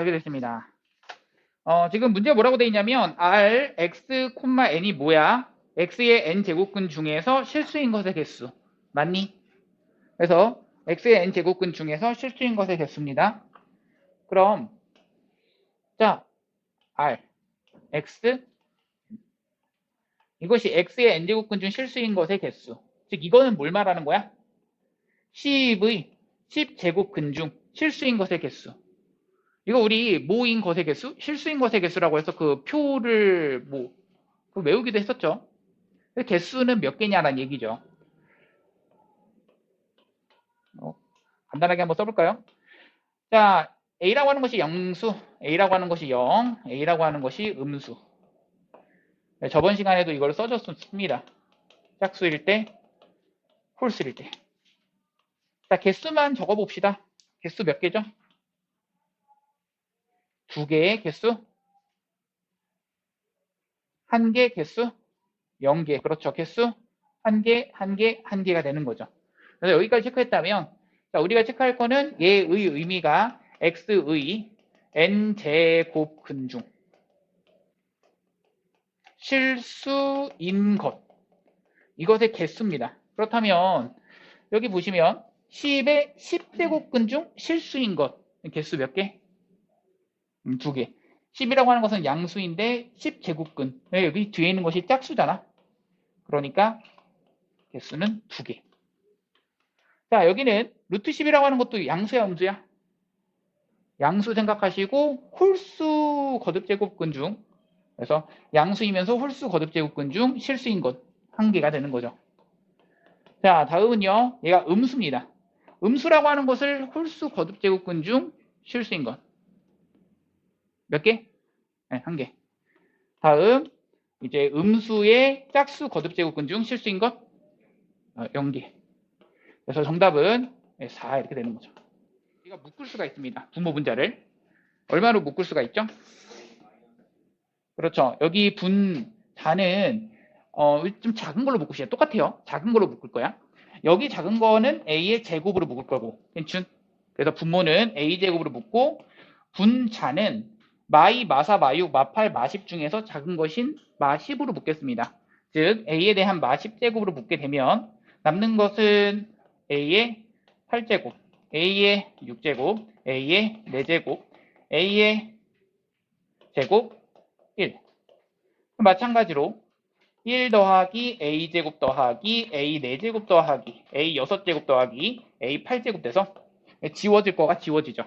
여기 됐습니다. 지금 문제 뭐라고 돼 있냐면 R, X, N이 뭐야? X의 N제곱근 중에서 실수인 것의 개수. 맞니? 그래서 X의 N제곱근 중에서 실수인 것의 개수입니다. 그럼 자, R, X 이것이 X의 N제곱근 중 실수인 것의 개수. 즉 이거는 뭘 말하는 거야? 10의 10제곱근 중 실수인 것의 개수. 이거 우리 모인 것의 개수, 실수인 것의 개수라고 해서 그 표를 외우기도 했었죠. 개수는 몇 개냐라는 얘기죠. 간단하게 한번 써볼까요? 자, A라고 하는 것이 양수, A라고 하는 것이 0, A라고 하는 것이 음수. 저번 시간에도 이걸 써줬습니다. 짝수일 때, 홀수일 때. 자, 개수만 적어봅시다. 개수 몇 개죠? 2개의 개수, 1개 개수, 0개. 그렇죠. 개수 1개, 1개, 1개가 되는 거죠. 그래서 여기까지 체크했다면, 자, 우리가 체크할 거는 얘의 의미가 x의 n제곱근 중 실수인 것. 이것의 개수입니다. 그렇다면 여기 보시면 10의 10제곱근 중 실수인 것. 개수 몇 개? 2개. 10이라고 하는 것은 양수인데 10제곱근. 여기 뒤에 있는 것이 짝수잖아. 그러니까 개수는 2개. 자, 여기는 루트 10이라고 하는 것도 양수야, 음수야? 양수 생각하시고 홀수 거듭제곱근 중, 그래서 양수이면서 홀수 거듭제곱근 중 실수인 것 1개가 되는 거죠. 자, 다음은요. 얘가 음수입니다. 음수라고 하는 것을 홀수 거듭제곱근 중 실수인 것 몇 개? 네, 1개. 다음 이제 음수의 짝수 거듭제곱근 중 실수인 것 0개. 그래서 정답은 4 이렇게 되는 거죠. 우리가 묶을 수가 있습니다. 분모 분자를. 얼마로 묶을 수가 있죠? 그렇죠. 여기 분자는 좀 작은 걸로 묶으시죠. 똑같아요. 작은 걸로 묶을 거야. 여기 작은 거는 A의 제곱으로 묶을 거고. 괜춘? 그래서 분모는 A제곱으로 묶고 분자는 마이, 마사, 마육, 마팔, 마십 중에서 작은 것인 마십으로 묶겠습니다. 즉 A에 대한 마십제곱으로 묶게 되면 남는 것은 A의 8제곱, A의 6제곱, A의 4제곱, A의 제곱 1. 마찬가지로 1 더하기 A제곱 더하기 A 4제곱 더하기 A 6제곱 더하기 A 8제곱 돼서 지워질 거가 지워지죠.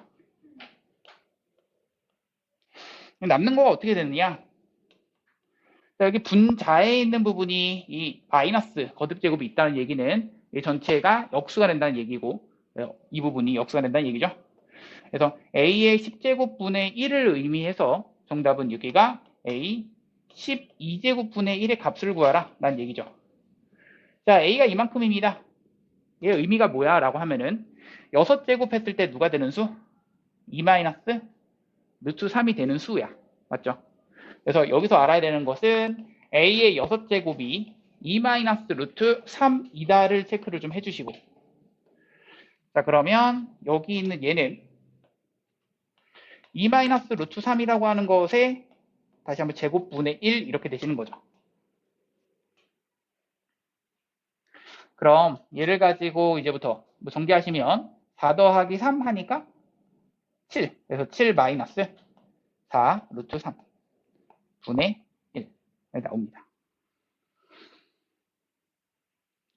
남는 거가 어떻게 되느냐? 자, 여기 분자에 있는 부분이 이 마이너스 거듭제곱이 있다는 얘기는 이 전체가 역수가 된다는 얘기고 이 부분이 역수가 된다는 얘기죠. 그래서 A의 10제곱분의 1을 의미해서 정답은 여기가 A 12제곱분의 1의 값을 구하라 라는 얘기죠. 자, A가 이만큼입니다. 얘의 의미가 뭐야? 라고 하면은 6제곱 했을 때 누가 되는 수? 2 마이너스 루트 3이 되는 수야. 맞죠? 그래서 여기서 알아야 되는 것은 A의 6제곱이 2 마이너스 루트 3이다를 체크를 좀 해주시고. 자, 그러면 여기 있는 얘는 2 마이너스 루트 3이라고 하는 것에 다시 한번 제곱분의 1 이렇게 되시는 거죠. 그럼 얘를 가지고 이제부터 정리하시면 4 더하기 3 하니까 7. 그래서 7 마이너스 4 루트 3 분의 1 나옵니다.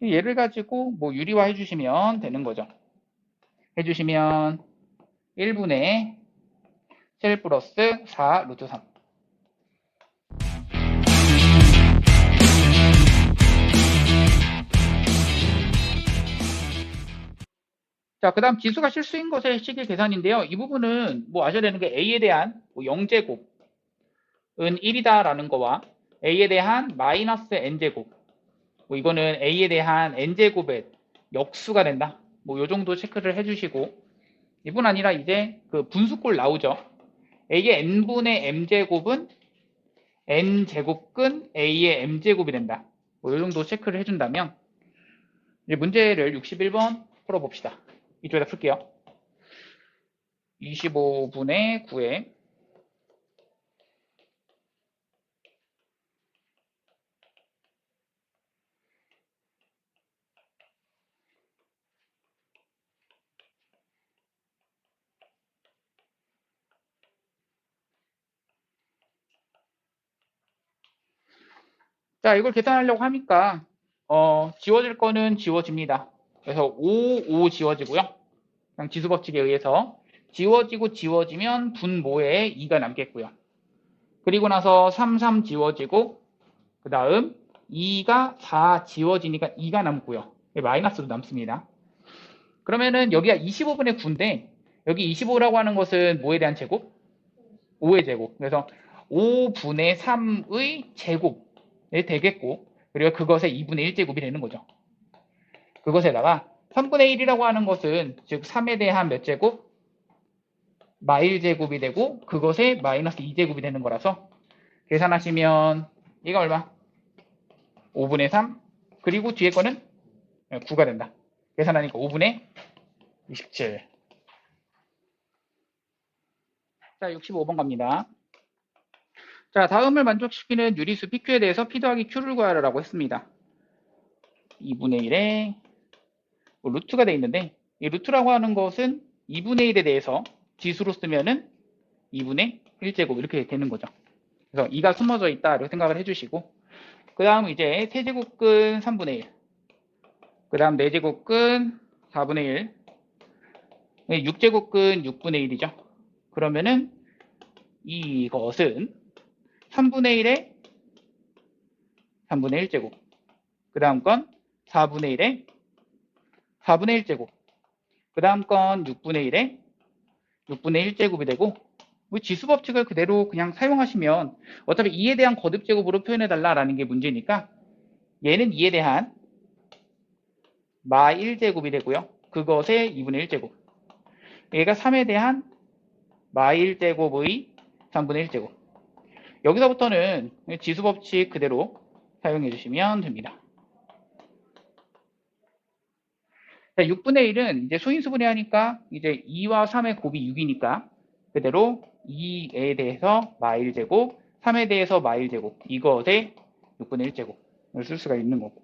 얘를 가지고 유리화 해주시면 되는 거죠. 해주시면 1분의 7 플러스 4 루트 3. 자, 그 다음 지수가 실수인 것의 식일 계산인데요. 이 부분은 아셔야 되는 게 A에 대한 0제곱은 1이다라는 거와 A에 대한 마이너스 N제곱 이거는 A에 대한 N제곱의 역수가 된다. 요 정도 체크를 해주시고 이뿐 아니라 이제 그 분수꼴 나오죠. A의 N분의 M제곱은 N제곱근 A의 M제곱이 된다. 요 정도 체크를 해준다면 이제 문제를 61번 풀어봅시다. 이쪽에다 풀게요. 25분의 9에 자, 이걸 계산하려고 하니까 지워질 거는 지워집니다. 그래서 5 지워지고요. 그냥 지수법칙에 의해서 지워지면 분모에 2가 남겠고요. 그리고 나서 3 지워지고 그 다음 2가 4 지워지니까 2가 남고요. 마이너스로 남습니다. 그러면은 여기가 25분의 9인데 여기 25라고 하는 것은 뭐에 대한 제곱? 5의 제곱. 그래서 5분의 3의 제곱이 되겠고 그리고 그것의 2분의 1제곱이 되는 거죠. 그것에다가 3분의 1이라고 하는 것은 즉 3에 대한 몇 제곱? 마일 제곱이 되고 그것의 마이너스 2제곱이 되는 거라서 계산하시면 얘가 얼마? 5분의 3 그리고 뒤에 거는 9가 된다. 계산하니까 5분의 27. 자, 65번 갑니다. 자, 다음을 만족시키는 유리수 PQ에 대해서 P 더하기 Q를 구하라고 했습니다. 2분의 1에 루트가 돼 있는데 이 루트라고 하는 것은 2분의 1에 대해서 지수로 쓰면은 2분의 1제곱 이렇게 되는 거죠. 그래서 2가 숨어져 있다 이렇게 생각을 해주시고 그 다음 이제 세제곱근 3분의 1 그 다음 4제곱근 4분의 1 6제곱근 6분의 1이죠. 그러면은 이것은 3분의 1에 3분의 1제곱 그 다음 건 4분의 1에 4분의 1제곱 그 다음 건 6분의 1에 6분의 1제곱이 되고 지수 법칙을 그대로 그냥 사용하시면 어차피 2에 대한 거듭 제곱으로 표현해달라라는 게 문제니까 얘는 2에 대한 마 1제곱이 되고요. 그것의 2분의 1제곱 얘가 3에 대한 마 1제곱의 3분의 1제곱 여기서부터는 지수 법칙 그대로 사용해 주시면 됩니다. 자, 6분의 1은 이제 소인수분해 하니까 이제 2와 3의 곱이 6이니까 그대로 2에 대해서 마 1제곱, 3에 대해서 마 1제곱 이것의 6분의 1제곱을 쓸 수가 있는 거고.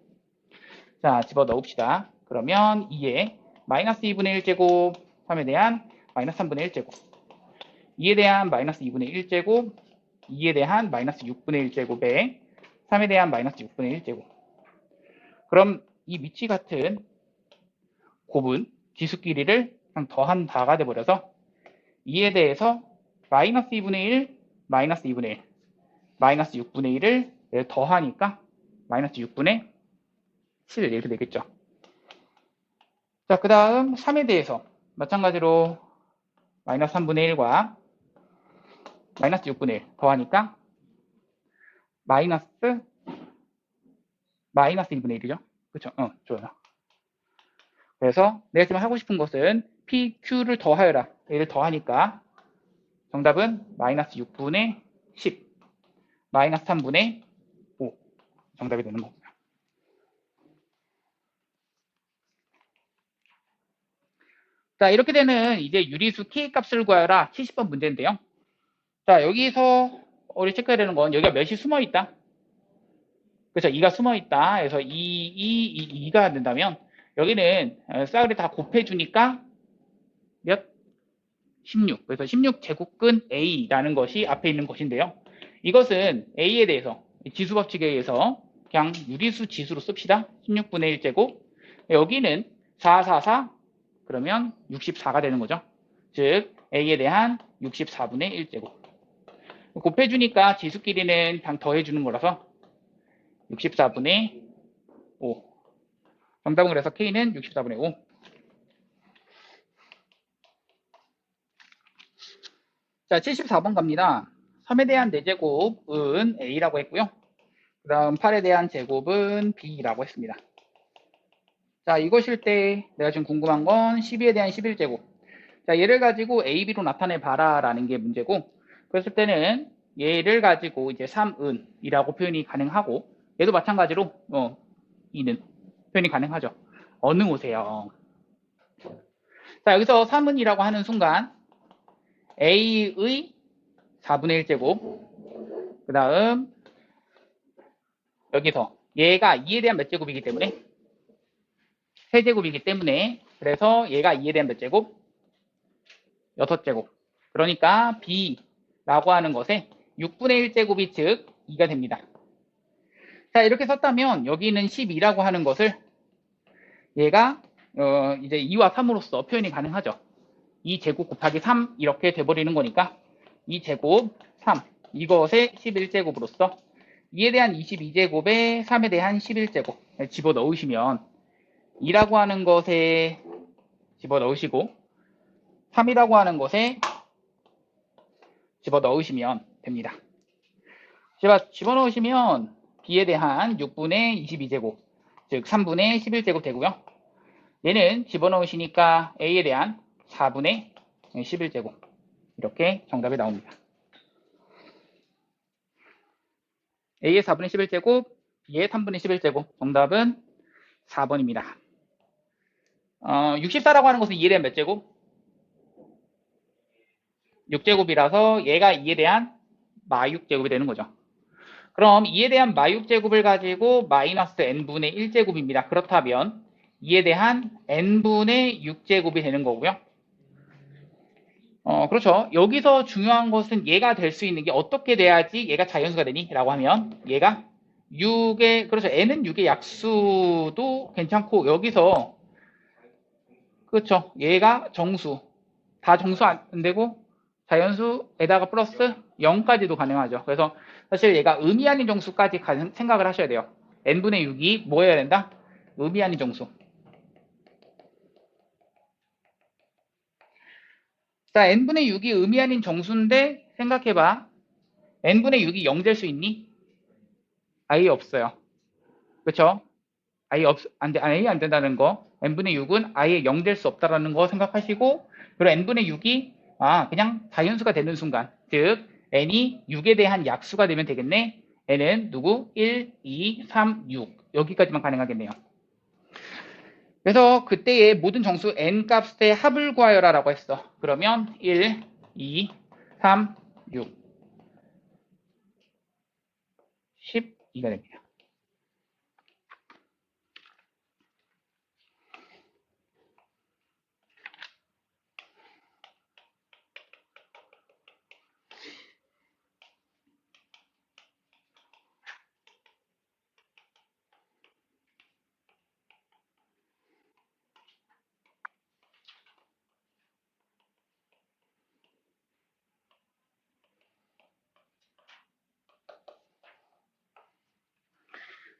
자, 집어 넣읍시다. 그러면 2에 마이너스 2분의 1제곱, 3에 대한 마이너스 3분의 1제곱, 2에 대한 마이너스 2분의 1제곱, 2에 대한 마이너스 6분의 1제곱에 3에 대한 마이너스 6분의 1제곱. 그럼 이 밑이 같은 곱은 지수 길이를 그냥 더한 바가 돼버려서 2에 대해서 마이너스 2분의 1, 마이너스 2분의 1, 마이너스 6분의 1을 더하니까 마이너스 6분의 7 이렇게 되겠죠. 자, 그 다음 3에 대해서 마찬가지로 마이너스 3분의 1과 마이너스 6분의 1 더하니까 마이너스 2분의 1이죠. 그쵸? 좋아요. 그래서 내가 지금 하고 싶은 것은 PQ를 더하여라. 얘를 더하니까 정답은 마이너스 6분의 10, 마이너스 3분의 5 정답이 되는 거고요. 자, 이렇게 되는 이제 유리수 K 값을 구하여라 70번 문제인데요. 자, 여기서 우리 체크해야 되는 건 여기가 몇이 숨어 있다. 그래서 2가 숨어 있다. 그래서 2가 된다면 여기는 싸그리 다 곱해주니까 몇? 16. 그래서 16제곱근 A라는 것이 앞에 있는 것인데요. 이것은 A에 대해서 지수 법칙에 의해서 그냥 유리수 지수로 씁시다. 16분의 1제곱. 여기는 4, 4, 4 그러면 64가 되는 거죠. 즉 A에 대한 64분의 1제곱. 곱해주니까 지수끼리는 그냥 더해주는 거라서 64분의 5. 정답은 그래서 K는 64분의 5. 자, 74번 갑니다. 3에 대한 4제곱은 A라고 했고요. 그 다음 8에 대한 제곱은 B라고 했습니다. 자, 이것일 때 내가 지금 궁금한 건 12에 대한 11제곱. 자, 얘를 가지고 A, B로 나타내 봐라 라는 게 문제고 그랬을 때는 얘를 가지고 이제 3은이라고 표현이 가능하고 얘도 마찬가지로 2는 표현이 가능하죠. 어느 오세요. 자, 여기서 3은이라고 하는 순간 A의 4분의 1제곱, 그 다음 여기서 얘가 2에 대한 몇 제곱이기 때문에 세제곱이기 때문에 그래서 얘가 2에 대한 몇 제곱? 6제곱. 그러니까 B라고 하는 것에 6분의 1제곱이 즉 2가 됩니다. 자, 이렇게 썼다면 여기는 12라고 하는 것을 얘가 이제 2와 3으로서 표현이 가능하죠. 2제곱 곱하기 3 이렇게 돼버리는 거니까 2제곱 3 이것의 11제곱으로서 2에 대한 22제곱에 3에 대한 11제곱 집어넣으시면 2라고 하는 것에 집어넣으시고 3이라고 하는 것에 집어넣으시면 됩니다. 집어넣으시면 B에 대한 6분의 22제곱 즉 3분의 11제곱 되고요. 얘는 집어넣으시니까 A에 대한 4분의 11제곱 이렇게 정답이 나옵니다. A의 4분의 11제곱, B의 3분의 11제곱 정답은 4번입니다. 64라고 하는 것은 2에 대한 몇 제곱? 6제곱이라서 얘가 2에 대한 마6제곱이 되는 거죠. 그럼 2에 대한 마6제곱을 가지고 마이너스 n분의 1제곱입니다. 그렇다면 2에 대한 n분의 6제곱이 되는 거고요. 그렇죠. 여기서 중요한 것은 얘가 될 수 있는 게 어떻게 돼야지 얘가 자연수가 되니? 라고 하면 얘가 6의, 그렇죠. n은 6의 약수도 괜찮고 여기서 그렇죠. 얘가 정수. 다 정수 안 되고 자연수에다가 플러스 0까지도 가능하죠. 그래서 사실 얘가 의미 아닌 정수까지 생각을 하셔야 돼요. n분의 6이 뭐 해야 된다? 의미 아닌 정수. 자, n분의 6이 의미 아닌 정수인데 생각해봐. n분의 6이 0 될 수 있니? 아예 없어요. 그렇죠? 아예 안 된다는 거. n분의 6은 아예 0 될 수 없다라는 거 생각하시고 그리고 n분의 6이 그냥 자연수가 되는 순간 즉 n이 6에 대한 약수가 되면 되겠네. n은 누구? 1, 2, 3, 6 여기까지만 가능하겠네요. 그래서 그때의 모든 정수 n 값의 합을 구하여라 라고 했어. 그러면 1, 2, 3, 6 12가 됩니다.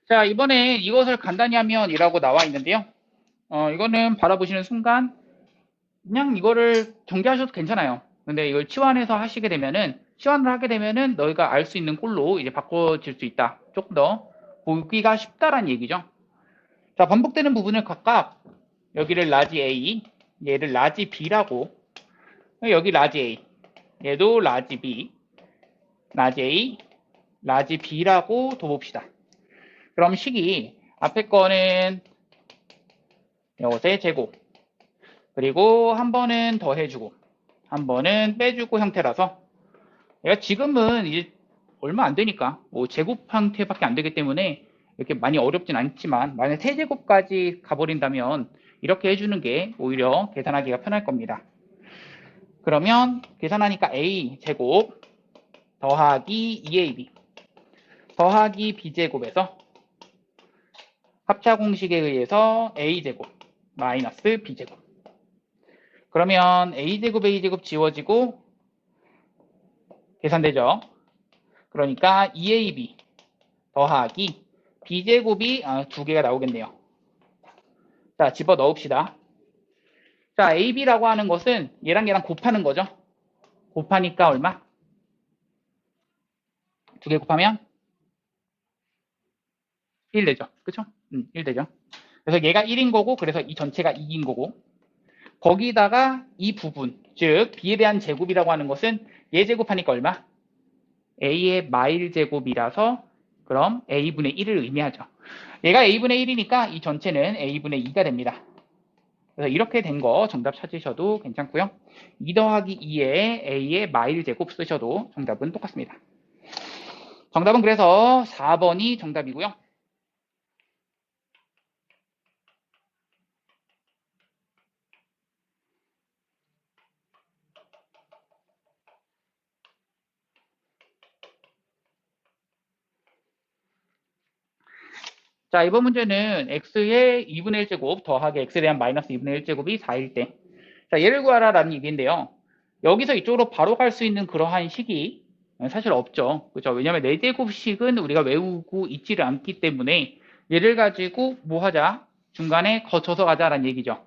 자, 이번에 이것을 간단히 하면 이라고 나와 있는데요. 이거는 바라보시는 순간 그냥 이거를 전개하셔도 괜찮아요. 근데 이걸 치환해서 하시게 되면은 치환을 하게 되면은 너희가 알 수 있는 꼴로 이제 바꿔질 수 있다. 조금 더 보기가 쉽다라는 얘기죠. 자, 반복되는 부분을 각각 여기를 라지 A, 얘를 라지 B라고 여기 라지 A, 얘도 라지 B, 라지 A, 라지 B라고 둬봅시다. 그럼 식이 앞에 거는 이것의 제곱 그리고 한 번은 더해주고 한 번은 빼주고 형태라서 얘가 지금은 이제 얼마 안 되니까 뭐 제곱 형태밖에 안 되기 때문에 이렇게 많이 어렵진 않지만 만약 세제곱까지 가버린다면 이렇게 해주는 게 오히려 계산하기가 편할 겁니다. 그러면 계산하니까 a 제곱 더하기 2ab 더하기 b제곱에서 합차 공식에 의해서 a제곱 마이너스 b제곱 그러면 a제곱 지워지고 계산되죠. 그러니까 2ab 더하기 b제곱이 2개가 나오겠네요. 자, 집어 넣읍시다. 자, ab라고 하는 것은 얘랑 곱하는 거죠. 곱하니까 얼마? 2개 곱하면 1 되죠. 그쵸? 1 되죠. 그래서 얘가 1인 거고 그래서 이 전체가 2인 거고 거기다가 이 부분 즉 b에 대한 제곱이라고 하는 것은 얘 제곱하니까 얼마? a의 마일 제곱이라서 그럼 a분의 1을 의미하죠. 얘가 a분의 1이니까 이 전체는 a분의 2가 됩니다. 그래서 이렇게 된 거 정답 찾으셔도 괜찮고요. 2 더하기 2에 a의 마일 제곱 쓰셔도 정답은 똑같습니다. 정답은 그래서 4번이 정답이고요. 자, 이번 문제는 x의 2분의 1제곱 더하기 x에 대한 마이너스 2분의 1제곱이 4일 때. 자, 얘를 구하라 라는 얘기인데요. 여기서 이쪽으로 바로 갈 수 있는 그러한 식이 사실 없죠. 그죠? 왜냐하면 4제곱식은 우리가 외우고 있지를 않기 때문에 얘를 가지고 뭐 하자? 중간에 거쳐서 가자라는 얘기죠.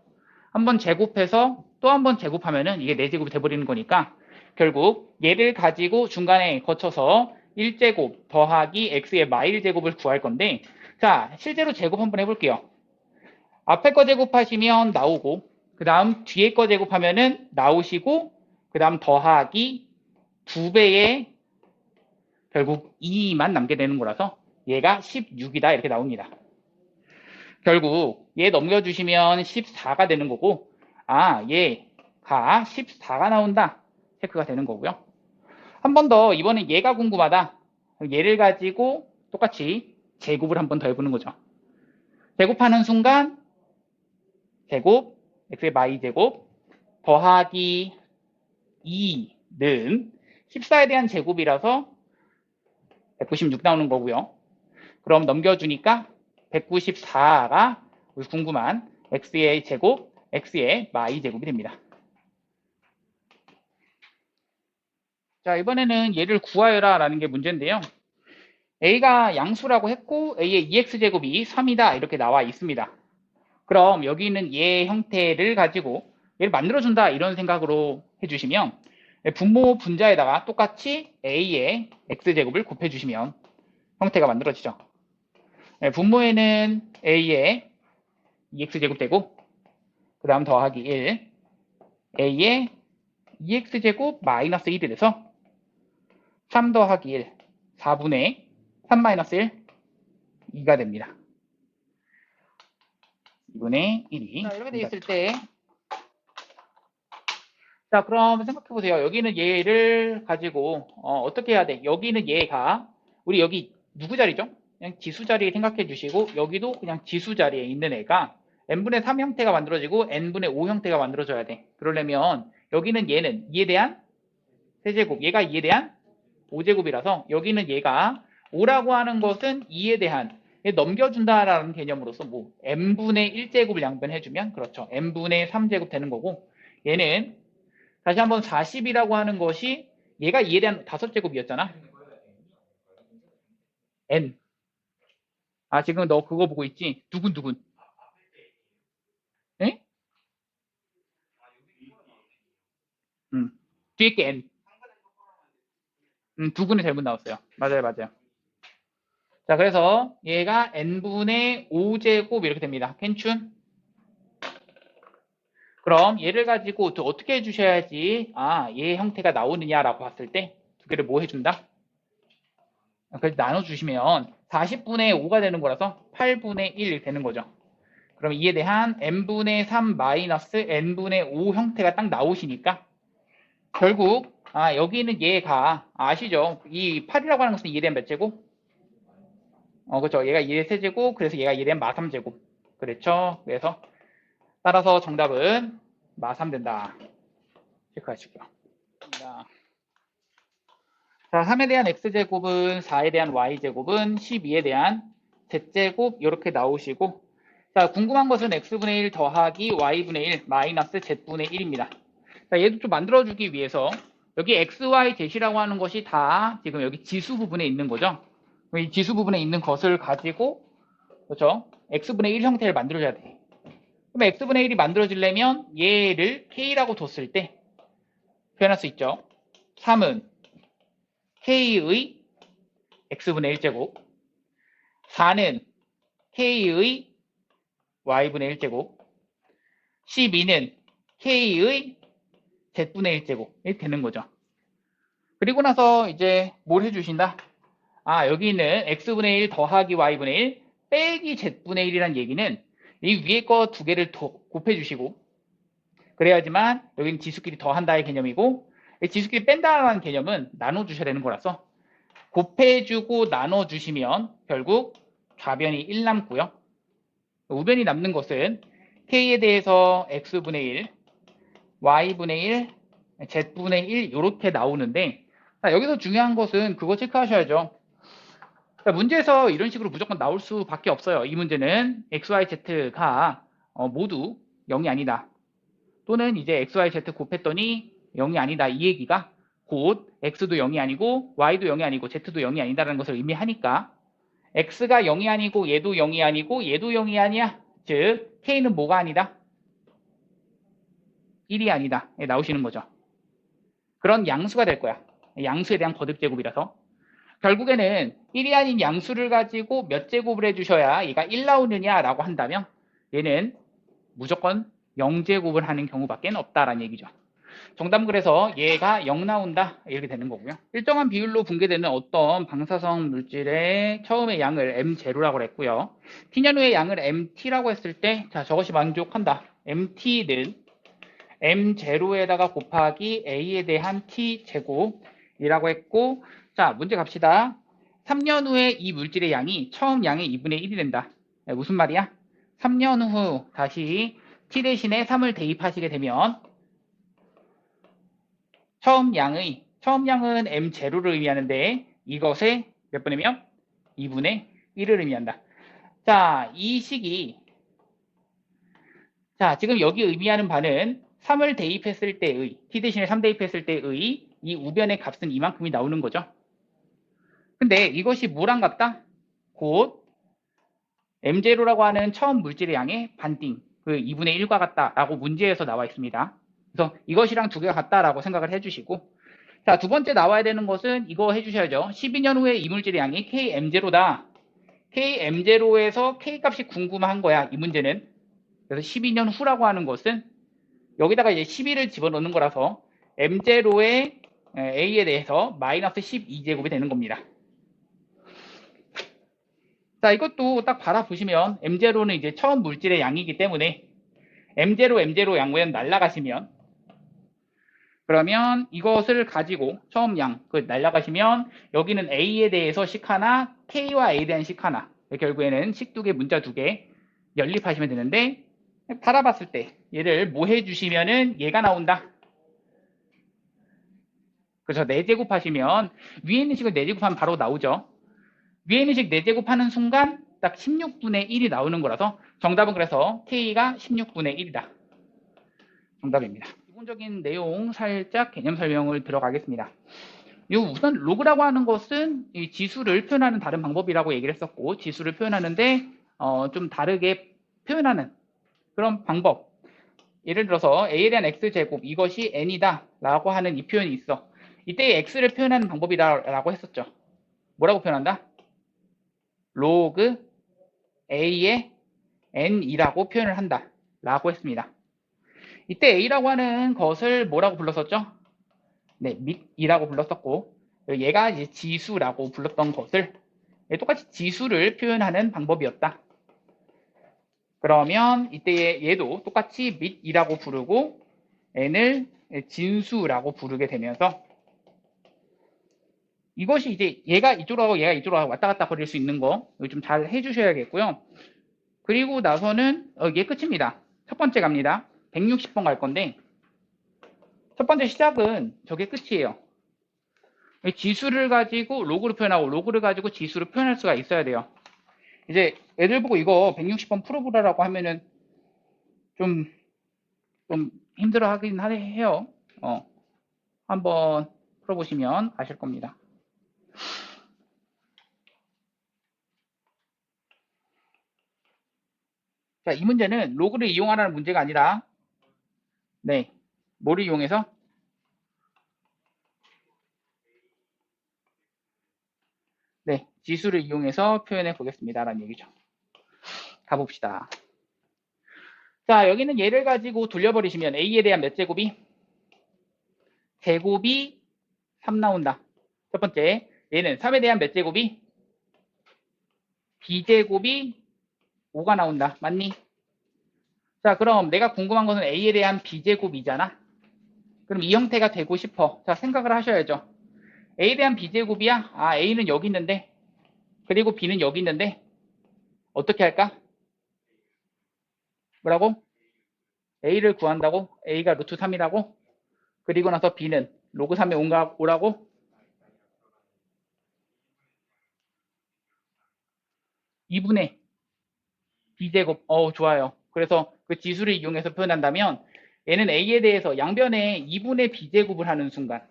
한번 제곱해서 또 한 번 제곱하면은 이게 4제곱이 돼버리는 거니까 결국 얘를 가지고 중간에 거쳐서 1제곱 더하기 x의 마일 제곱을 구할 건데 자, 실제로 제곱 한번 해볼게요. 앞에 거 제곱하시면 나오고 그 다음 뒤에 거 제곱하면은 나오시고 그 다음 더하기 2배의 결국 2만 남게 되는 거라서 얘가 16이다 이렇게 나옵니다. 결국 얘 넘겨주시면 14가 되는 거고 아 얘가 14가 나온다 체크가 되는 거고요. 한 번 더 이번엔 얘가 궁금하다. 얘를 가지고 똑같이 제곱을 한 번 더 해보는 거죠. 제곱하는 순간 제곱 x의 마이 제곱 더하기 2는 14에 대한 제곱이라서 196 나오는 거고요. 그럼 넘겨주니까 194가 우리 궁금한 x의 제곱, x의 마이 제곱이 됩니다. 자, 이번에는 얘를 구하여라 라는 게 문제인데요. a가 양수라고 했고 a의 2x제곱이 3이다 이렇게 나와 있습니다. 그럼 여기 있는 얘 형태를 가지고 얘를 만들어준다 이런 생각으로 해주시면 분모 분자에다가 똑같이 a의 x제곱을 곱해주시면 형태가 만들어지죠. 분모에는 a의 2x제곱 되고 그 다음 더하기 1 a의 2x제곱 마이너스 1이 돼서 3 더하기 1 4분의 3 마이너스 1 2가 됩니다. 2분의 1이 자, 이렇게 돼 있을 때 자, 그럼 생각해 보세요. 여기는 얘를 가지고 어떻게 해야 돼? 여기는 얘가 우리 여기 누구 자리죠? 그냥 지수 자리 생각해 주시고 여기도 그냥 지수 자리에 있는 애가 n분의 3 형태가 만들어지고 n분의 5 형태가 만들어져야 돼. 그러려면 여기는 얘는 2에 대한 세제곱, 얘가 2에 대한 5제곱이라서 여기는 얘가 5라고 하는 것은 2에 대한 넘겨준다라는 개념으로서 뭐 n분의 1제곱을 양변해주면 그렇죠. n분의 3제곱 되는 거고 얘는 다시 한번 40이라고 하는 것이 얘가 2에 대한 5제곱이었잖아. n. 아, 지금 너 그거 보고 있지? 두근두근. 에? 뒤에 게 n. 두근이 잘못 나왔어요. 맞아요, 맞아요. 자, 그래서 얘가 n분의 5제곱 이렇게 됩니다. 괜춘? 그럼 얘를 가지고 또 어떻게 해주셔야지 얘 형태가 나오느냐라고 봤을 때 두 개를 뭐 해준다? 그래서 나눠주시면 40분의 5가 되는 거라서 8분의 1 되는 거죠. 그럼 이에 대한 n분의 3 마이너스 n분의 5 형태가 딱 나오시니까 결국 여기는 얘가 아시죠? 이 8이라고 하는 것은 2에 대한 몇 제곱? 그렇죠. 얘가 2의 세제곱, 그래서 얘가 2에 대한 마3제곱. 그렇죠. 그래서 따라서 정답은 마3 된다. 체크하시고요. 자, 3에 대한 x제곱은 4에 대한 y제곱은 12에 대한 z제곱 이렇게 나오시고 자, 궁금한 것은 x분의 1 더하기 y분의 1 마이너스 z분의 1입니다. 자, 얘도 좀 만들어주기 위해서 여기 x, y, z이라고 하는 것이 다 지금 여기 지수 부분에 있는 거죠. 이 지수 부분에 있는 것을 가지고 그렇죠? x분의 1 형태를 만들어줘야 돼. 그럼 x분의 1이 만들어지려면 얘를 k라고 뒀을 때 표현할 수 있죠. 3은 k의 x분의 1제곱 4는 k의 y분의 1제곱 12는 k의 z분의 1제곱 이렇게 되는 거죠. 그리고 나서 이제 뭘 해주신다? 여기 있는 x분의 1 더하기 y분의 1 빼기 z분의 1이란 얘기는 이 위에 거 두 개를 더 곱해주시고, 그래야지만 여기는 지수끼리 더한다의 개념이고, 이 지수끼리 뺀다라는 개념은 나눠주셔야 되는 거라서 곱해주고 나눠주시면 결국 좌변이 1 남고요. 우변이 남는 것은 k에 대해서 x분의 1, y분의 1, z분의 1 이렇게 나오는데, 여기서 중요한 것은 그거 체크하셔야죠. 문제에서 이런 식으로 무조건 나올 수밖에 없어요. 이 문제는 x, y, z가 모두 0이 아니다. 또는 이제 x, y, z 곱했더니 0이 아니다. 이 얘기가 곧 x도 0이 아니고 y도 0이 아니고 z도 0이 아니다라는 것을 의미하니까 x가 0이 아니고 얘도 0이 아니고 얘도 0이 아니야. 즉 k는 뭐가 아니다? 1이 아니다. 나오시는 거죠. 그런 양수가 될 거야. 양수에 대한 거듭 제곱이라서. 결국에는 1이 아닌 양수를 가지고 몇 제곱을 해주셔야 얘가 1 나오느냐라고 한다면 얘는 무조건 0제곱을 하는 경우밖에 없다라는 얘기죠. 정답은 그래서 얘가 0 나온다 이렇게 되는 거고요. 일정한 비율로 붕괴되는 어떤 방사성 물질의 처음의 양을 M0라고 했고요. t년 후의 양을 MT라고 했을 때 자, 저것이 만족한다. MT는 M0에다가 곱하기 A에 대한 T제곱이라고 했고, 자, 문제 갑시다. 3년 후에 이 물질의 양이 처음 양의 2분의 1이 된다. 무슨 말이야? 3년 후 다시 T 대신에 3을 대입하시게 되면 처음 양은 M0를 의미하는데 이것의 몇 분이면 2분의 1을 의미한다. 자, 이 식이 자, 지금 여기 의미하는 바는 3을 대입했을 때의 t 대신에 3 대입했을 때의 이 우변의 값은 이만큼이 나오는 거죠. 근데 이것이 뭐랑 같다? 곧 M0라고 하는 처음 물질의 양의 반띵, 그 2분의 1과 같다라고 문제에서 나와 있습니다. 그래서 이것이랑 두 개가 같다라고 생각을 해주시고, 자, 두 번째 나와야 되는 것은 이거 해주셔야죠. 12년 후에 이 물질의 양이 KM0다. KM0에서 K값이 궁금한 거야, 이 문제는. 그래서 12년 후라고 하는 것은 여기다가 이제 12를 집어넣는 거라서 M0의 A에 대해서 마이너스 12제곱이 되는 겁니다. 자, 이것도 딱 바라보시면 M0는 이제 처음 물질의 양이기 때문에 M0 양면 날라가시면 그러면 이것을 가지고 처음 양 날라가시면 여기는 A에 대해서 식 하나, K와 A에 대한 식 하나, 결국에는 식 두 개, 문자 두 개 연립하시면 되는데 바라봤을 때 얘를 뭐 해주시면은 얘가 나온다. 그래서 4제곱 하시면 위에 있는 식을 4제곱하면 바로 나오죠. 위에 있는 식 4제곱하는 순간 딱 16분의 1이 나오는 거라서 정답은 그래서 K가 16분의 1이다. 정답입니다. 기본적인 내용 살짝 개념 설명을 들어가겠습니다. 우선 로그라고 하는 것은 이 지수를 표현하는 다른 방법이라고 얘기를 했었고, 지수를 표현하는데 좀 다르게 표현하는 그런 방법. 예를 들어서 A에 대한 X제곱 이것이 N이다 라고 하는 이 표현이 있어. 이때 X를 표현하는 방법이다 라고 했었죠. 뭐라고 표현한다? 로그 A의 N이라고 표현을 한다 라고 했습니다. 이때 A라고 하는 것을 뭐라고 불렀었죠? 네, 밑이라고 불렀었고, 얘가 이제 지수라고 불렀던 것을 똑같이 지수를 표현하는 방법이었다. 그러면 이때 얘도 똑같이 밑이라고 부르고 n을 진수라고 부르게 되면서 이것이 이제 얘가 이쪽으로 하고 얘가 이쪽으로 하고 왔다 갔다 거릴 수 있는 거 좀 잘 해주셔야겠고요. 그리고 나서는 이게 끝입니다. 첫 번째 갑니다. 160번 갈 건데 첫 번째 시작은 저게 끝이에요. 지수를 가지고 로그를 표현하고 로그를 가지고 지수를 표현할 수가 있어야 돼요. 이제 애들 보고 이거 160번 풀어보라고 하면은 좀 힘들어 하긴 해요. 한번 풀어보시면 아실 겁니다. 자, 이 문제는 로그를 이용하라는 문제가 아니라, 네, 뭐를 이용해서? 네, 지수를 이용해서 표현해 보겠습니다. 라는 얘기죠. 가봅시다. 자, 여기는 얘를 가지고 돌려버리시면 A에 대한 몇 제곱이? 제곱이 3 나온다. 첫 번째, 얘는 3에 대한 몇 제곱이? B제곱이 5가 나온다. 맞니? 자, 그럼 내가 궁금한 것은 A에 대한 B제곱이잖아. 그럼 이 형태가 되고 싶어. 자, 생각을 하셔야죠. A에 대한 B제곱이야? 아, A는 여기 있는데, 그리고 B는 여기 있는데, 어떻게 할까? 뭐라고? A를 구한다고? A가 루트 3이라고? 그리고 나서 B는 로그 3에 오라고? 2분의 B제곱. 좋아요. 그래서 그 지수를 이용해서 표현한다면, 얘는 A에 대해서 양변에 2분의 B제곱을 하는 순간,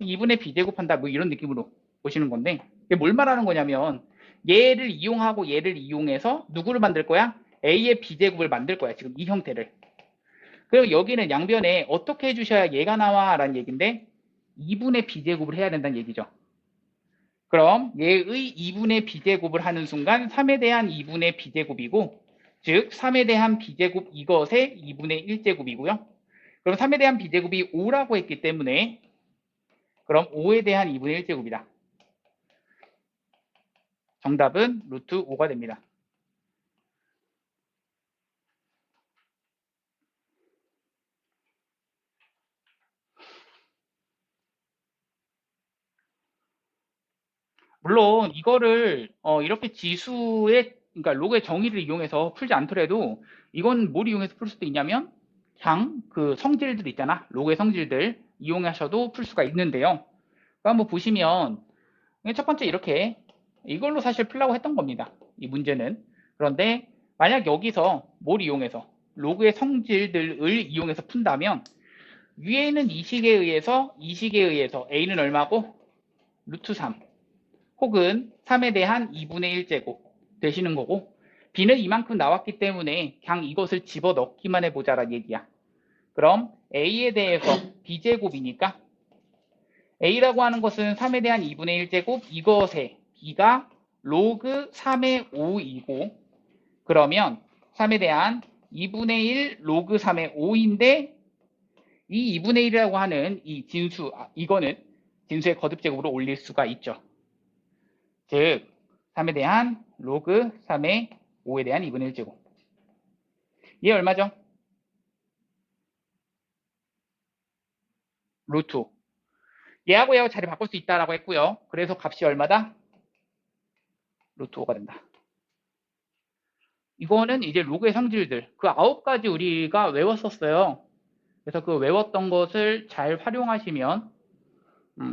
2분의 B제곱한다, 뭐 이런 느낌으로 보시는 건데, 이게 뭘 말하는 거냐면, 얘를 이용하고 얘를 이용해서 누구를 만들 거야? A의 B제곱을 만들 거야. 지금 이 형태를. 그리고 여기는 양변에 어떻게 해주셔야 얘가 나와? 라는 얘기인데, 2분의 B제곱을 해야 된다는 얘기죠. 그럼 얘의 2분의 B제곱을 하는 순간 3에 대한 2분의 B제곱이고, 즉 3에 대한 B제곱 이것의 2분의 1제곱이고요. 그럼 3에 대한 B제곱이 5라고 했기 때문에 그럼 5에 대한 2분의 1제곱이다. 정답은 루트 5가 됩니다. 물론 이거를 이렇게 지수의 그러니까 로그의 정의를 이용해서 풀지 않더라도 이건 뭘 이용해서 풀 수도 있냐면 그냥 그 성질들 있잖아. 로그의 성질들 이용하셔도 풀 수가 있는데요. 한번 보시면 첫 번째 이렇게 이걸로 사실 풀려고 했던 겁니다. 이 문제는. 그런데 만약 여기서 뭘 이용해서 로그의 성질들을 이용해서 푼다면 위에는 이 식에 의해서 a는 얼마고? 루트 3 혹은 3에 대한 2분의 1제곱 되시는 거고 b는 이만큼 나왔기 때문에 그냥 이것을 집어넣기만 해보자라는 얘기야. 그럼 a에 대해서 b제곱이니까 a라고 하는 것은 3에 대한 2분의 1제곱 이것에 b가 로그 3의 5이고 그러면 3에 대한 2분의 1 로그 3의 5인데 이 2분의 1이라고 하는 이 진수 이거는 진수의 거듭제곱으로 올릴 수가 있죠. 즉 3에 대한 로그 3의 5에 대한 2분의 1제곱 얘 얼마죠? 루트 5 얘하고 얘하고 자리 바꿀 수 있다라고 했고요. 그래서 값이 얼마다? 루트 5가 된다. 이거는 이제 로그의 성질들 그 9가지 우리가 외웠었어요. 그래서 그 외웠던 것을 잘 활용하시면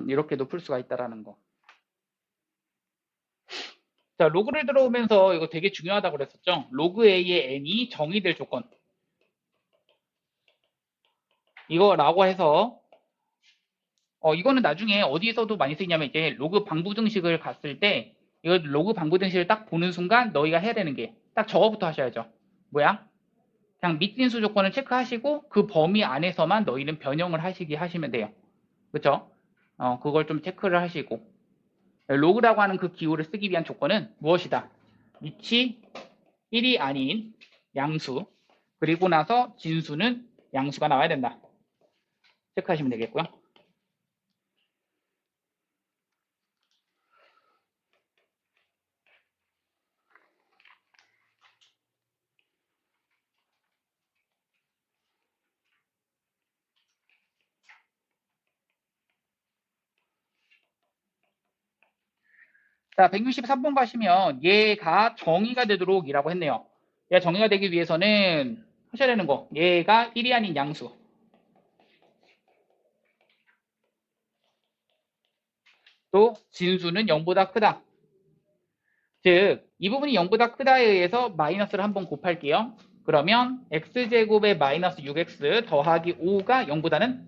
이렇게도 풀 수가 있다라는 거. 자, 로그를 들어오면서 이거 되게 중요하다고 그랬었죠. 로그 A의 n이 정의될 조건. 이거라고 해서 이거는 나중에 어디에서도 많이 쓰이냐면 이제 로그 방부등식을 갔을 때 이거 로그 방부등식을 딱 보는 순간 너희가 해야 되는 게 딱 저거부터 하셔야죠. 뭐야? 그냥 밑진수 조건을 체크하시고 그 범위 안에서만 너희는 변형을 하시면 돼요. 그쵸? 그걸 좀 체크를 하시고 로그라고 하는 그 기호를 쓰기 위한 조건은 무엇이다? 밑이 1이 아닌 양수 그리고 나서 진수는 양수가 나와야 된다. 체크하시면 되겠고요. 자, 163번 가시면 얘가 정의가 되도록 이라고 했네요. 얘가 정의가 되기 위해서는 하셔야 되는 거. 얘가 1이 아닌 양수. 또 진수는 0보다 크다. 즉, 이 부분이 0보다 크다에 의해서 마이너스를 한번 곱할게요. 그러면 x제곱에 마이너스 6x 더하기 5가 0보다는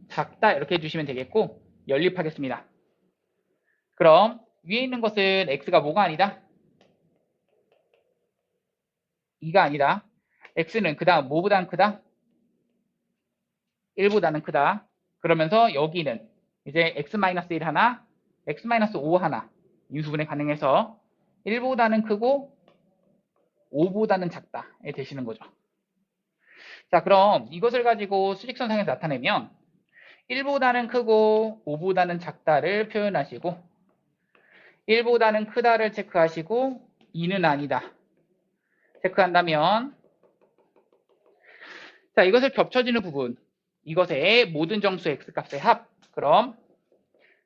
작다 이렇게 해주시면 되겠고 연립하겠습니다. 그럼 위에 있는 것은 x가 뭐가 아니다? 2가 아니다. x는 그 다음 뭐보다는 크다? 1보다는 크다. 그러면서 여기는 이제 x-1 하나, x-5 하나 인수분해 가능해서 1보다는 크고 5보다는 작다에 되시는 거죠. 자, 그럼 이것을 가지고 수직선상에서 나타내면 1보다는 크고 5보다는 작다를 표현하시고 1보다는 크다를 체크하시고 2는 아니다. 체크한다면 자, 이것을 겹쳐지는 부분. 이것의 모든 정수 x값의 합. 그럼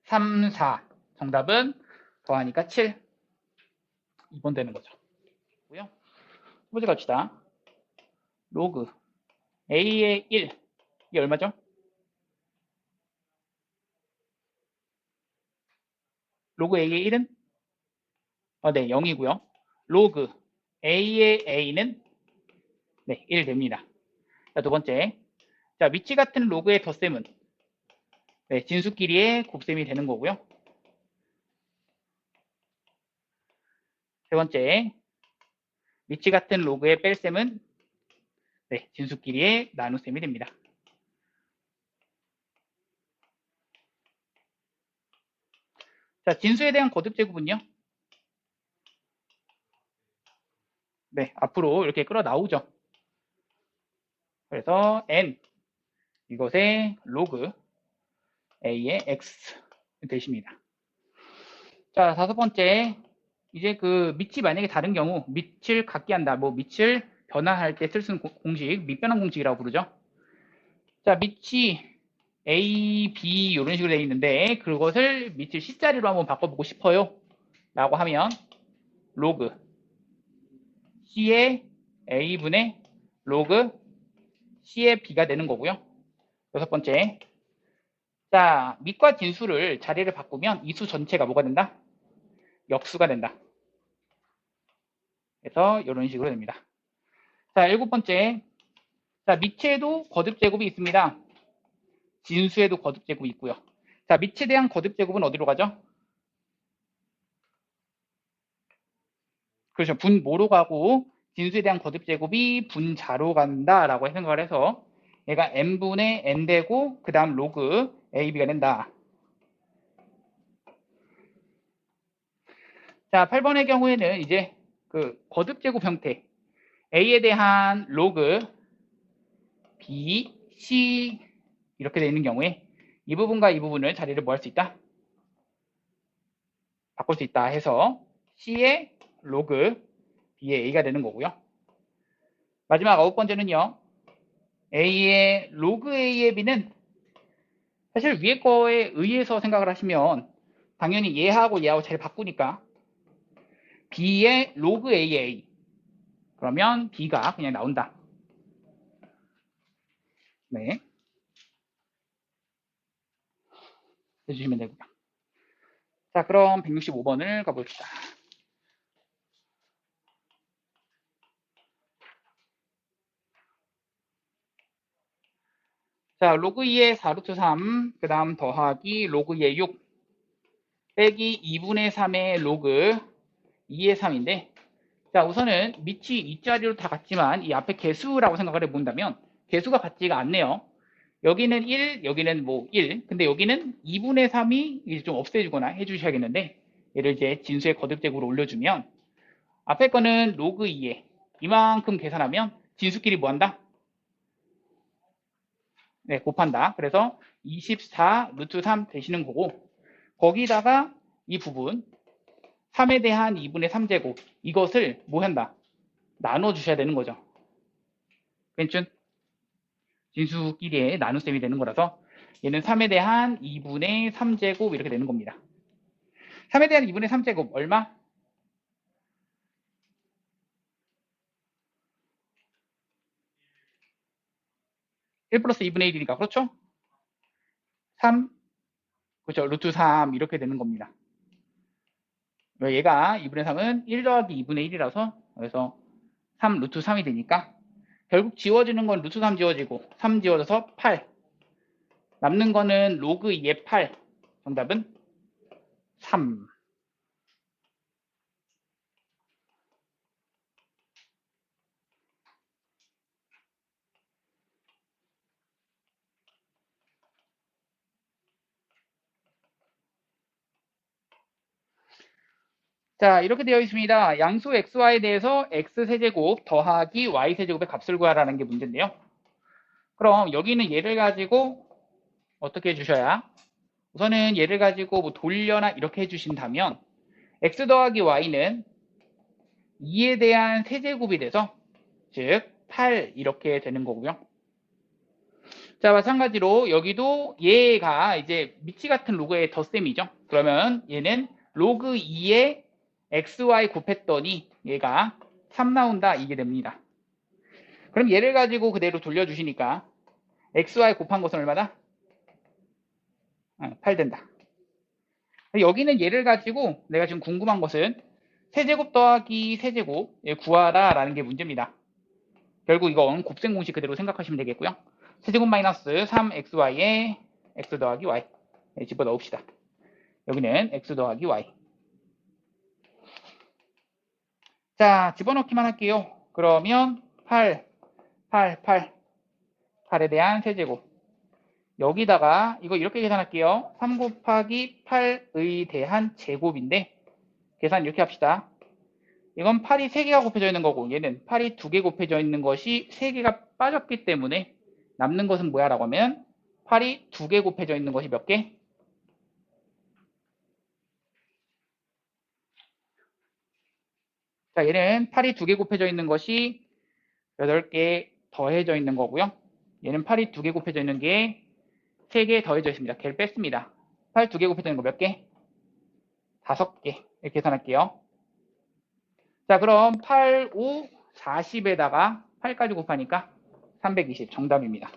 3, 4. 정답은 더하니까 7. 2번 되는 거죠. 고요. 두 번째 갑시다. 로그 a의 1. 이게 얼마죠? 로그 a의 1은? 네, 0이고요. 로그 a의 a는 네, 1 됩니다. 자, 두 번째. 자, 위치 같은 로그의 덧셈은 네, 진수끼리의 곱셈이 되는 거고요. 세 번째. 위치 같은 로그의 뺄셈은 네, 진수끼리의 나눗셈이 됩니다. 자, 진수에 대한 거듭 제곱은요? 네, 앞으로 이렇게 끌어 나오죠. 그래서 n 이것의 로그 a의 x 되십니다. 자, 다섯 번째. 이제 그 밑이 만약에 다른 경우 밑을 같게 한다. 뭐 밑을 변화할 때 쓸 수 있는 공식, 밑변환 공식이라고 부르죠. 자, 밑이 a, b 이런 식으로 되어 있는데 그것을 밑을 c자리로 한번 바꿔보고 싶어요. 라고 하면 로그 c의 a분의 로그 c의 b가 되는 거고요. 여섯 번째. 자, 밑과 진수를 자리를 바꾸면 이 수 전체가 뭐가 된다? 역수가 된다. 그래서 이런 식으로 됩니다. 자, 일곱 번째. 자, 밑에도 거듭 제곱이 있습니다. 진수에도 거듭 제곱이 있고요. 자, 밑에 대한 거듭 제곱은 어디로 가죠? 그렇죠. 분모로 가고 진수에 대한 거듭 제곱이 분자로 간다라고 생각을 해서 얘가 n분의 n 되고 그 다음 로그 ab가 된다. 자, 8번의 경우에는 이제 그 거듭 제곱 형태 a에 대한 로그 b, c 이렇게 되어 있는 경우에 이 부분과 이 부분을 자리를 뭐 할 수 있다? 바꿀 수 있다 해서 c의 로그 b의 a가 되는 거고요. 마지막 아홉 번째는요. a의 로그 a의 b는 사실 위에 거에 의해서 생각을 하시면 당연히 얘하고 얘하고 잘 바꾸니까 b의 로그 aa 그러면 b가 그냥 나온다. 네, 해주시면 되고요. 자, 그럼 165번을 가봅시다. 자, 로그 2의 4루트 3, 그 다음 더하기 로그 2의 6, 빼기 2분의 3의 로그 2의 3인데, 자, 우선은 밑이 이 자리로 다 같지만 이 앞에 개수라고 생각을 해본다면 개수가 같지가 않네요. 여기는 1, 여기는 뭐 1, 근데 여기는 2분의 3이 이제 좀 없애주거나 해주셔야겠는데, 얘를 이제 진수의 거듭제곱으로 올려주면 앞에 거는 로그 2에 이만큼 계산하면 진수끼리 뭐 한다? 네, 곱한다. 그래서 24 루트 3 되시는 거고 거기다가 이 부분 3에 대한 2분의 3제곱 이것을 뭐 한다? 나눠주셔야 되는 거죠. 괜찮? 진수끼리의 나눗셈이 되는 거라서 얘는 3에 대한 2분의 3제곱 이렇게 되는 겁니다. 3에 대한 2분의 3제곱 얼마? 1 플러스 2분의 1이니까 그렇죠? 3, 그렇죠. 루트 3 이렇게 되는 겁니다. 얘가 2분의 3은 1 더하기 2분의 1이라서 그래서 3 루트 3이 되니까 결국 지워지는 건 루트 3 지워지고 3 지워져서 8 남는 거는 로그 2의 8 정답은 3. 자, 이렇게 되어 있습니다. 양수 xy에 대해서 x세제곱 더하기 y세제곱의 값을 구하라는 게 문제인데요. 그럼 여기는 얘를 가지고 어떻게 해주셔야? 우선은 얘를 가지고 뭐 돌려나 이렇게 해주신다면 x 더하기 y는 2에 대한 세제곱이 돼서 즉 8 이렇게 되는 거고요. 자, 마찬가지로 여기도 얘가 이제 미치 같은 로그의 덧셈이죠. 그러면 얘는 로그 2에 xy 곱했더니 얘가 3 나온다 이게 됩니다. 그럼 얘를 가지고 그대로 돌려주시니까 xy 곱한 것은 얼마다? 8 된다. 여기는 얘를 가지고 내가 지금 궁금한 것은 세제곱 더하기 세제곱 구하라 라는 게 문제입니다. 결국 이건 곱셈 공식 그대로 생각하시면 되겠고요. 세제곱 마이너스 3xy에 x 더하기 y 집어넣읍시다. 여기는 x 더하기 y. 자, 집어넣기만 할게요. 그러면 8, 8에 대한 세제곱. 여기다가 이거 이렇게 계산할게요. 3 곱하기 8의 대한 제곱인데 계산 이렇게 합시다. 이건 8이 3개가 곱해져 있는 거고 얘는 8이 2개 곱해져 있는 것이 3개가 빠졌기 때문에 남는 것은 뭐야 라고 하면 8이 2개 곱해져 있는 것이 몇 개? 자, 얘는 8이 2개 곱해져 있는 것이 8개 더해져 있는 거고요. 얘는 8이 2개 곱해져 있는 게 3개 더해져 있습니다. 걔를 뺐습니다. 8 2개 곱해져 있는 거 몇 개? 5개. 이렇게 계산할게요. 자, 그럼 8, 5, 40에다가 8까지 곱하니까 320 정답입니다.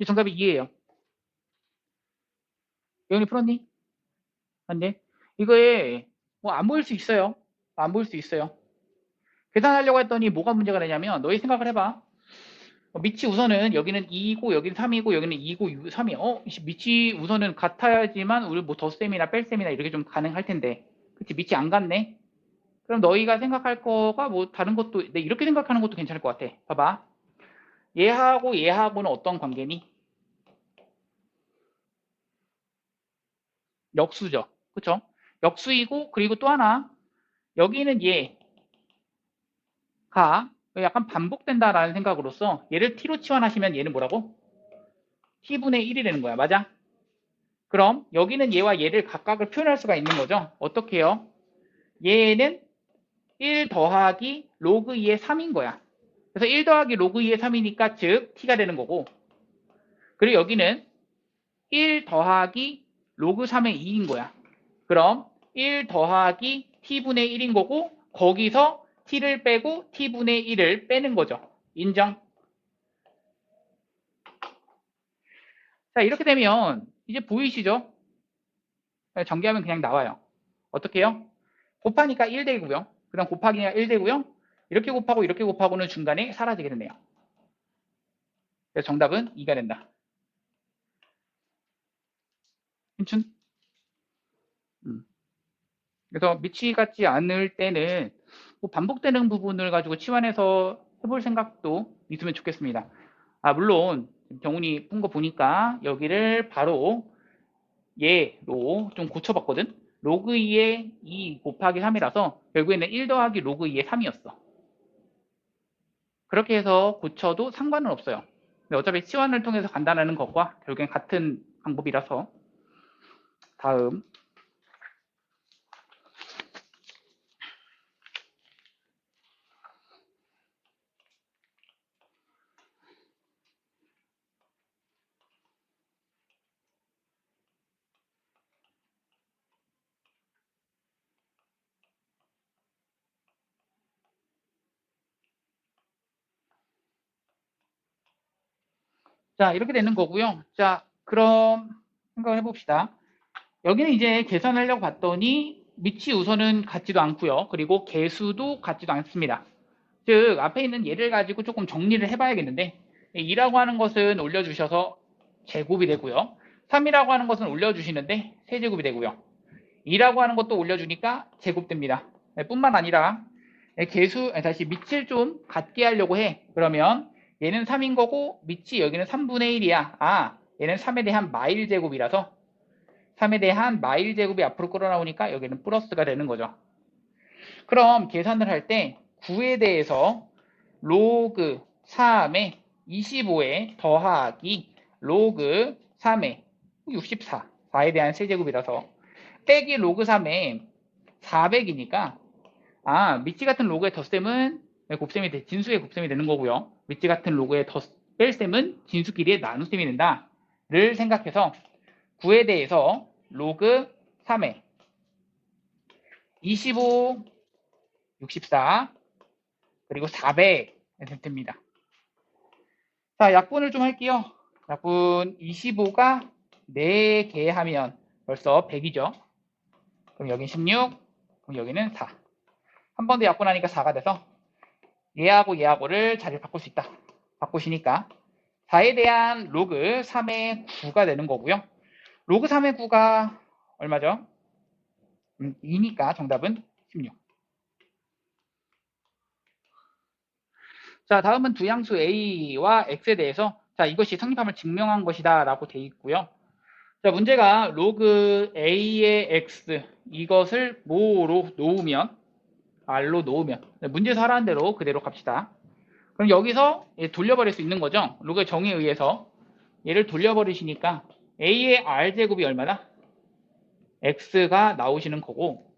이 정답이 2예요. 예원이 풀었니? 안 돼? 이거에 뭐 안 보일 수 있어요. 안 보일 수 있어요. 계산하려고 했더니 뭐가 문제가 되냐면 너희 생각을 해봐. 미치 우선은 여기는 2이고 여기는 3이고 여기는 2고 3이 미치 우선은 같아야지만 우리 뭐 덧셈이나 뺄셈이나 이렇게 좀 가능할 텐데 그치 미치 안 같네. 그럼 너희가 생각할 거가 뭐 다른 것도 이렇게 생각하는 것도 괜찮을 것 같아. 봐봐. 얘하고 얘하고는 어떤 관계니? 역수죠. 그쵸? 역수이고 그리고 또 하나 여기는 얘가 약간 반복된다라는 생각으로서 얘를 t로 치환하시면 얘는 뭐라고? t분의 1이 되는 거야. 맞아? 그럼 여기는 얘와 얘를 각각을 표현할 수가 있는 거죠. 어떻게 해요? 얘는 1 더하기 로그 2의 3인 거야. 그래서 1 더하기 로그 2의 3이니까 즉 t가 되는 거고 그리고 여기는 1 더하기 로그 3의 2인 거야. 그럼 1 더하기 t분의 1인 거고 거기서 t를 빼고 t분의 1을 빼는 거죠. 인정? 자, 이렇게 되면 이제 보이시죠? 전개하면 그냥 나와요. 어떻게 해요? 곱하니까 1 되고요. 그 다음 곱하기가 1 되고요. 이렇게 곱하고 이렇게 곱하고는 중간에 사라지게 되네요. 그래서 정답은 2가 된다. hin춘? 그래서 미치 같지 않을 때는 뭐 반복되는 부분을 가지고 치환해서 해볼 생각도 있으면 좋겠습니다. 물론 경훈이 푼 거 보니까 여기를 바로 얘로 좀 고쳐봤거든. 로그 2에 2 곱하기 3이라서 결국에는 1 더하기 로그 2에 3이었어. 그렇게 해서 고쳐도 상관은 없어요. 근데 어차피 치환을 통해서 간다는 것과 결국엔 같은 방법이라서 다음 자 이렇게 되는 거고요. 자 그럼 생각을 해봅시다. 여기는 이제 계산하려고 봤더니 밑이 우선은 같지도 않고요. 그리고 개수도 같지도 않습니다. 즉 앞에 있는 얘를 가지고 조금 정리를 해봐야겠는데 2라고 하는 것은 올려주셔서 제곱이 되고요. 3이라고 하는 것은 올려주시는데 세제곱이 되고요. 2라고 하는 것도 올려주니까 제곱됩니다. 뿐만 아니라 다시 밑을 좀 같게 하려고 해. 그러면 얘는 3인 거고 밑이 여기는 3분의 1이야. 얘는 3에 대한 마일 제곱이라서 3에 대한 마일 제곱이 앞으로 끌어나오니까 여기는 플러스가 되는 거죠. 그럼 계산을 할 때 9에 대해서 로그 3에 25에 더하기 로그 3에 64, 4에 대한 세제곱이라서 빼기 로그 3에 400이니까 미치 같은 로그의 덧셈은 곱셈이 진수의 곱셈이 되는 거고요. 미치 같은 로그의 뺄셈은 진수끼리의 나눗셈이 된다를 생각해서 9에 대해서 로그 3에 25, 64 그리고 400 됩니다. 자, 약분을 좀 할게요. 약분 25가 4개 하면 벌써 100이죠. 그럼 여기 16, 그럼 여기는 4. 한 번 더 약분하니까 4가 돼서 얘하고 얘하고를 자리를 바꿀 수 있다. 바꾸시니까 4에 대한 로그 3의 9가 되는 거고요. 로그 3의 9가 얼마죠? 2니까 정답은 16. 자, 다음은 두 양수 a와 x에 대해서 자, 이것이 성립함을 증명한 것이다 라고 되어 있고요. 자, 문제가 로그 a의 x 이것을 뭐로 놓으면 r로 놓으면 문제에서 하라는 대로 그대로 갑시다. 그럼 여기서 돌려버릴 수 있는 거죠. 로그의 정의에 의해서 얘를 돌려버리시니까 a의 r제곱이 얼마다? x가 나오시는 거고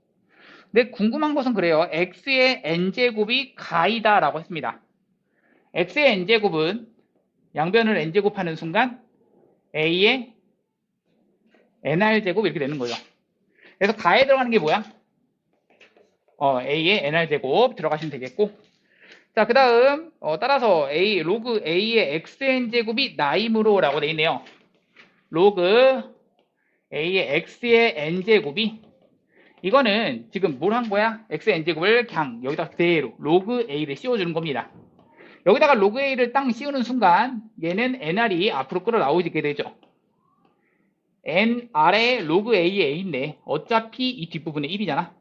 근데 궁금한 것은 그래요. x의 n제곱이 가이다 라고 했습니다. x의 n제곱은 양변을 n제곱하는 순간 a의 nr제곱 이렇게 되는 거죠. 그래서 가에 들어가는 게 뭐야? a의 nr제곱 들어가시면 되겠고 자, 그 다음 따라서 로그 a의 xn제곱이 나이므로 라고 되어 있네요. 로그 a의 x의 n제곱이 이거는 지금 뭘 한 거야? xn제곱을 그냥 여기다 그대로 로그 a를 씌워주는 겁니다. 여기다가 로그 a를 땅 씌우는 순간 얘는 nr이 앞으로 끌어 나오게 되죠. nr에 로그 a의 a인데 어차피 이 뒷부분에 1이잖아.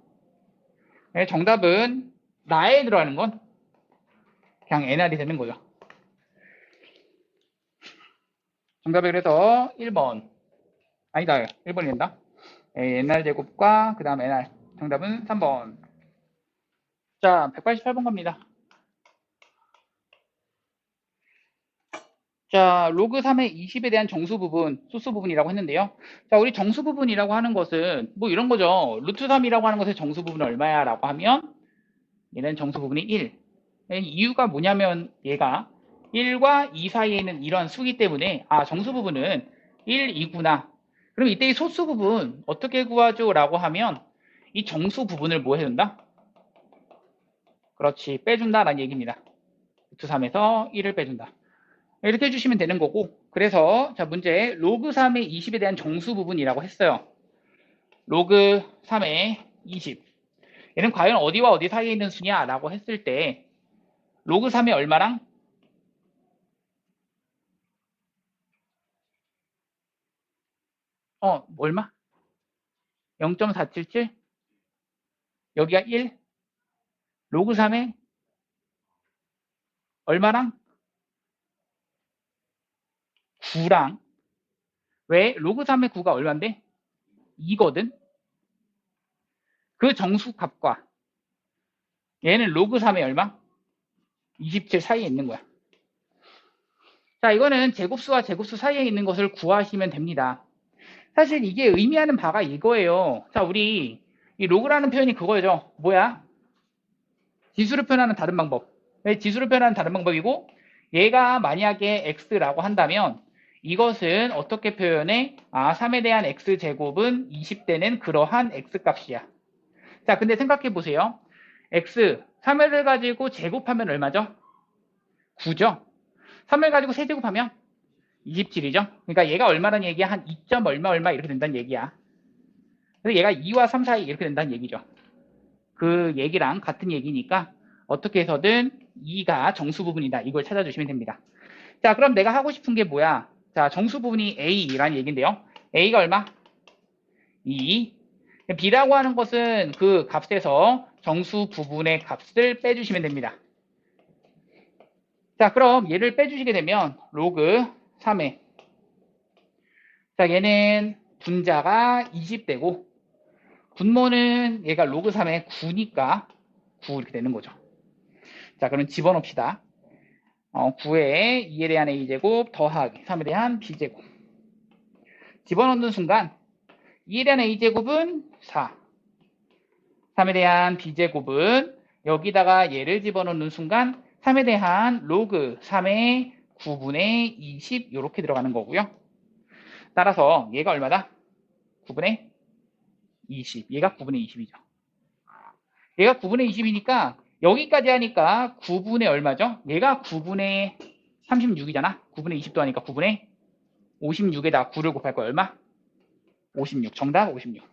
정답은 나에 들어가는 건 그냥 nr이 되는 거죠. 정답이 그래서 1번 아니다 1번이 된다. nr 제곱과 그 다음 nr 정답은 3번. 자 188번 갑니다. 자 로그 3의 20에 대한 정수 부분 소수 부분이라고 했는데요. 자 우리 정수 부분이라고 하는 것은 뭐 이런 거죠. 루트 3이라고 하는 것의 정수 부분은 얼마야 라고 하면 얘는 정수 부분이 1. 이유가 뭐냐면 얘가 1과 2 사이에 있는 이러한 수기 때문에 정수 부분은 1, 2구나. 그럼 이때 이 소수 부분 어떻게 구하죠? 라고 하면 이 정수 부분을 뭐 해준다? 그렇지, 빼준다라는 얘기입니다. 루트 3에서 1을 빼준다. 이렇게 해주시면 되는 거고 그래서 자 문제 로그 3의 20에 대한 정수 부분이라고 했어요. 로그 3의 20 얘는 과연 어디와 어디 사이에 있는 수냐 라고 했을 때 로그 3이 얼마랑 얼마? 0.477 여기가 1 로그 3에 얼마랑 9랑 왜 로그 3의 9가 얼마인데 2거든. 그 정수값과 얘는 로그 3의 얼마? 27 사이에 있는 거야. 자 이거는 제곱수와 제곱수 사이에 있는 것을 구하시면 됩니다. 사실 이게 의미하는 바가 이거예요. 자 우리 이 로그라는 표현이 그거죠. 뭐야? 지수를 표현하는 다른 방법. 지수를 표현하는 다른 방법이고 얘가 만약에 x라고 한다면 이것은 어떻게 표현해? 3에 대한 x제곱은 20대는 그러한 x값이야. 자 근데 생각해 보세요. x 3을 가지고 제곱하면 얼마죠? 9죠. 3을 가지고 세제곱하면 27이죠. 그러니까 얘가 얼마라는 얘기야? 한 2. 얼마 얼마 이렇게 된다는 얘기야. 그래서 얘가 2와 3 사이 이렇게 된다는 얘기죠. 그 얘기랑 같은 얘기니까 어떻게 해서든 2가 정수 부분이다. 이걸 찾아주시면 됩니다. 자, 그럼 내가 하고 싶은 게 뭐야? 자, 정수 부분이 A라는 얘기인데요. A가 얼마? 2. B라고 하는 것은 그 값에서 정수 부분의 값을 빼주시면 됩니다. 자, 그럼 얘를 빼주시게 되면 로그 3에 자, 얘는 분자가 20되고 분모는 얘가 로그 3의 9니까 9 이렇게 되는 거죠. 자, 그럼 집어넣읍시다. 9에 2에 대한 a제곱 더하기 3에 대한 b제곱 집어넣는 순간 2에 대한 a제곱은 4. 3에 대한 b제곱은 여기다가 얘를 집어넣는 순간 3에 대한 로그 3의 9분의 20 이렇게 들어가는 거고요. 따라서 얘가 얼마다? 9분의 20. 얘가 9분의 20이죠. 얘가 9분의 20이니까 여기까지 하니까 9분의 얼마죠? 얘가 9분의 36이잖아. 9분의 20도 하니까 9분의 56에다 9를 곱할 거 얼마? 56. 정답 56.